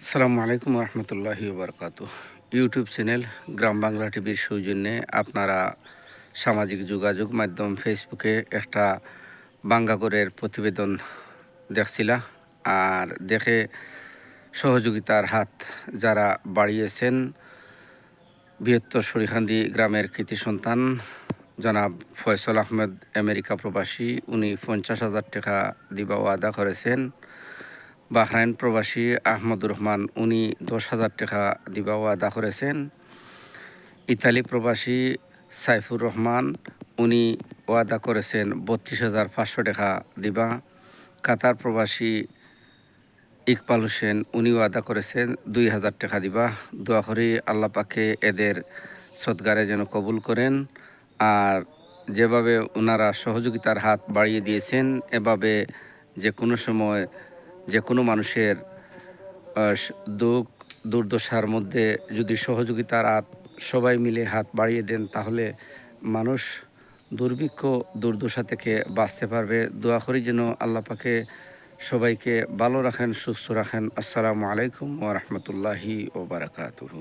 আসসালামু আলাইকুম রহমতুল্লাহি বারকাতু। ইউটিউব চ্যানেল গ্রাম বাংলা টিভির সৌজন্যে আপনারা সামাজিক যোগাযোগ মাধ্যম ফেসবুকে একটা বাঙ্গাগরের প্রতিবেদন দেখছিলা, আর দেখে সহযোগিতার হাত যারা বাড়িয়েছেন বৃহত্তর সরিখান্দি গ্রামের কৃতি সন্তান জনাব ফয়সল আহমেদ আমেরিকা প্রবাসী, উনি 50,000 টাকা দিবা ওয়াদা করেছেন। বাহরাইন প্রবাসী আহমদুর রহমান, উনি 10,000 টাকা দিবা ওয়াদা করেছেন। ইতালি প্রবাসী সাইফুর রহমান, উনি ওয়াদা করেছেন 32,500 টাকা দিবা। কাতার প্রবাসী ইকবাল হোসেন, উনি ওয়াদা করেছেন 2,000 টাকা দিবা। দোয়া করি আল্লাহ পাকে এদের সৎকারে যেন কবুল করেন। আর যেভাবে ওনারা সহযোগিতার হাত বাড়িয়ে দিয়েছেন, এভাবে যে কোনো সময় যে কোনো মানুষের দুঃখ দুর্দশার মধ্যে যদি সহযোগিতার হাত সবাই মিলে হাত বাড়িয়ে দেন, তাহলে মানুষ দুর্ভিক্ষ দুর্দশা থেকে বাঁচতে পারবে। দোয়া করি যেন আল্লাহ পাকে সবাইকে ভালো রাখেন, সুস্থ রাখেন। আসসালামু আলাইকুম ওয়া রাহমাতুল্লাহি ওয়া বারাকাতুহু।